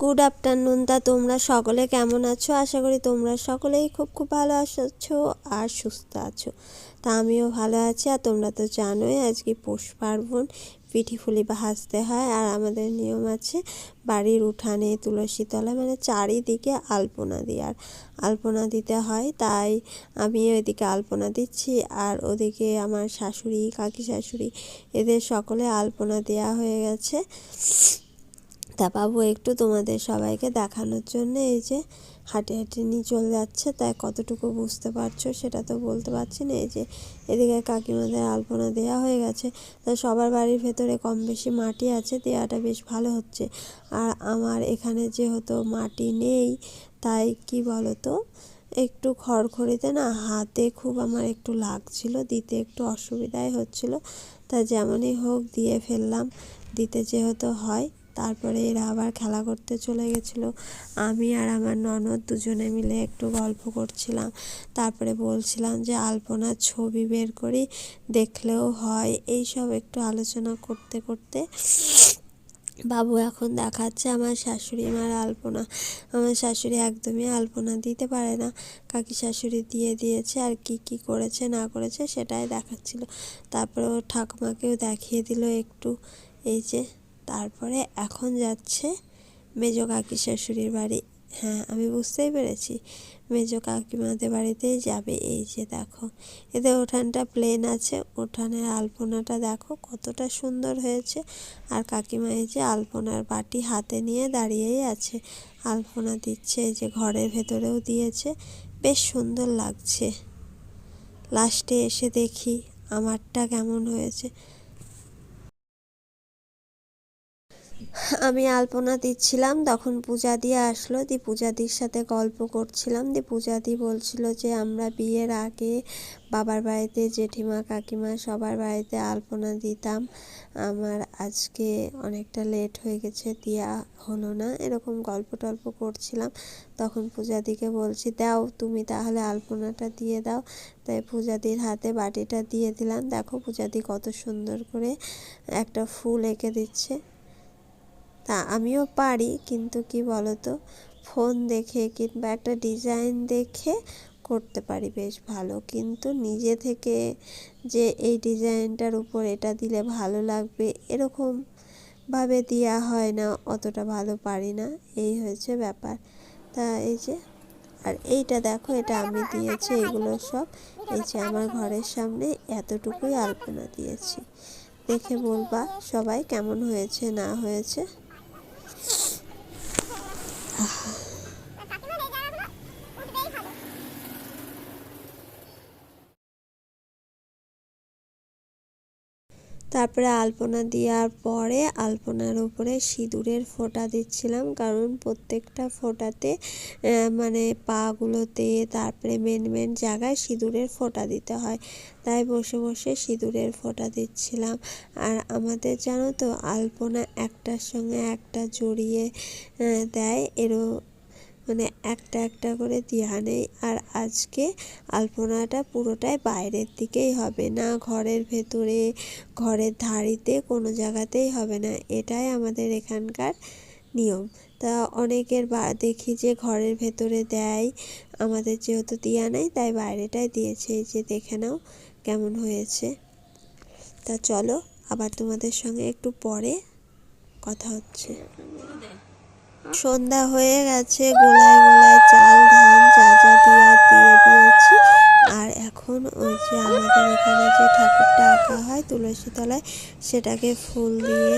Good afternoon. তা তোমরা সকলে কেমন আছো? আশা করি তোমরা সকলেই খুব ভালো আছো আর সুস্থ আছো। তা আমিও ভালো আছি। আর তোমরা তো জানোই আজকে পৌষ পার্বণ, পিঠে পুলি ভাজতে হয়। আর আমাদের নিয়ম আছে বাড়ির উঠানে তুলসী তলায় মানে চারিদিকে আলপনা দিই, আর আলপনা দিতে হয়। তাই আমি ওইদিকে আলপনা দিচ্ছি, আর ওদিকে আমার শাশুড়ি, কাকি শাশুড়ি এদের সকলে আলপনা দেওয়া হয়ে গেছে। তা বাবু একটু তোমাদের সবাইকে দেখানোর জন্য এই যে হাঁটে হাঁটে নিয়ে চলে যাচ্ছে। তাই কতটুকু বুঝতে পারছো সেটা তো বলতে পারছি না। এই যে এদিকে কাকিমাদের আলপনা দেওয়া হয়ে গেছে। তা সবার বাড়ির ভেতরে কম বেশি মাটি আছে, দেওয়াটা বেশ ভালো হচ্ছে। আর আমার এখানে যেহেতু মাটি নেই, তাই কি বলো তো, একটু খড়খড়িতে না হাতে খুব আমার একটু লাগছিল, দিতে একটু অসুবিধাই হচ্ছিল। তা যেমনই হোক দিয়ে ফেললাম, দিতে যেহেতু হয়। তারপরে এরা আবার খেলা করতে চলে গেছিলো। আমি আর আমার ননদ দুজনে মিলে একটু গল্প করছিলাম। তারপরে বলছিলাম যে আলপনার ছবি বের করি, দেখলেও হয়। এই সব একটু আলোচনা করতে করতে বাবু এখন দেখাচ্ছে আমার শাশুড়ি মার আলপনা। আমার শাশুড়ি একদমই আলপনা দিতে পারে না, কাকি শাশুড়ি দিয়ে দিয়েছে। আর কি করেছে না করেছে সেটাই দেখাচ্ছিল। তারপরে ওর ঠাকুমাকেও দেখিয়ে দিল একটু। এই যে তারপরে এখন যাচ্ছে মেজো কাকি শাশুড়ির বাড়ি। হ্যাঁ, আমি বুঝতেই পেরেছি মেজো কাকিমাদের বাড়িতেই যাবে। এই যে দেখো এদের উঠানটা প্লেন আছে, উঠানের আলপনাটা দেখো কতটা সুন্দর হয়েছে। আর কাকিমা এই যে আলপনার বাটি হাতে নিয়ে দাঁড়িয়েই আছে, আলপনা দিচ্ছে। এই যে ঘরের ভেতরেও দিয়েছে, বেশ সুন্দর লাগছে। লাস্টে এসে দেখি আমারটা কেমন হয়েছে। আমি আলপনা দিচ্ছিলাম, তখন পূজাদি আসলো। পূজাদির সাথে গল্প করছিলাম। পূজাদি বলছিল যে আমরা বিয়ের আগে বাবার বাড়িতে জেঠিমা কাকিমা সবার বাড়িতে আলপনা দিতাম, আমার আজকে অনেকটা লেট হয়ে গেছে, দেওয়া হলো না। এরকম গল্প টল্প করছিলাম। তখন পূজাদিকে বলছি দাও তুমি তাহলে আলপনাটা দিয়ে দাও। তাই পূজাদির হাতে বাটিটা দিয়ে দিলাম। দেখো পূজাদি কত সুন্দর করে একটা ফুল এঁকে দিচ্ছে। তা আমিও পারি, কিন্তু কি বলতো, ফোন দেখে কিংবা একটা ডিজাইন দেখে করতে পারি বেশ ভালো, কিন্তু নিজে থেকে যে এই ডিজাইনটার উপর এটা দিলে ভালো লাগবে এরকম ভাবে দেওয়া হয় না, অতটা ভালো পারি না। এই হয়েছে ব্যাপার। তা এই যে, আর এইটা দেখো এটা আমি দিয়েছি। এগুলো সব এই যে আমার ঘরের সামনে এতটুকুই আলপনা দিয়েছি। দেখে বলবা সবাই কেমন হয়েছে না হয়েছে। তারপরে আলপনা দেওয়ার পরে আলপনার উপরে সিঁদুরের ফোঁটা দিচ্ছিলাম, কারণ প্রত্যেকটা ফোঁটাতে মানে পাগুলোতে তারপরে মেন জায়গায় সিঁদুরের ফোঁটা দিতে হয়। তাই বসে বসে সিঁদুরের ফোঁটা দিচ্ছিলাম। আর আমাদের জানো তো আলপনা একটার সঙ্গে একটা জড়িয়ে দেয়, এরও মানে একটা একটা করে দেওয়া নেই। আর আজকে আলপনাটা পুরোটাই বাইরের দিকেই হবে, না ঘরের ভেতরে ঘরের ধারিতে কোনো জায়গাতেই হবে না। এটাই আমাদের এখানকার নিয়ম। তা অনেকের দেখি যে ঘরের ভেতরে দেয়, আমাদের যেহেতু দেওয়া নেই তাই বাইরেটাই দিয়েছে। এই যে দেখে নাও কেমন হয়েছে। তা চলো আবার তোমাদের সঙ্গে একটু পরে কথা হচ্ছে। সন্ধ্যা হয়ে গেছে, গোলায় গোলায় চাল ধান যা দিয়ে দিয়েছি। আর এখন ওই যে আমাদের এখানে যে ঠাকুরটা আঁকা হয় তুলসী তলায়, সেটাকে ফুল দিয়ে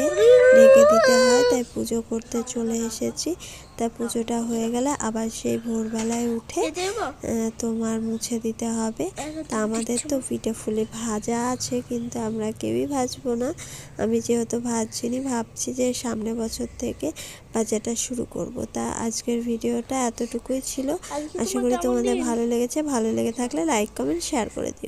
ঢেকে দিতে হয়। তাই পুজো করতে চলে এসেছি। তা পুজোটা হয়ে গেলে আবার সেই ভোরবেলায় উঠে তোমার মুছে দিতে হবে। তা আমাদের তো পিঠে পুলি ভাজা আছে, কিন্তু আমরা কেউই ভাজবো না। আমি যেহেতু ভাজছিনি, ভাবছি যে সামনের বছর থেকে ভাজাটা শুরু করব। তা আজকের ভিডিওটা এতটুকুই ছিল। আশা করি তোমাদের ভালো লেগেছে। ভালো লেগে থাকলে লাইক কমেন্ট শেয়ার করে দিও।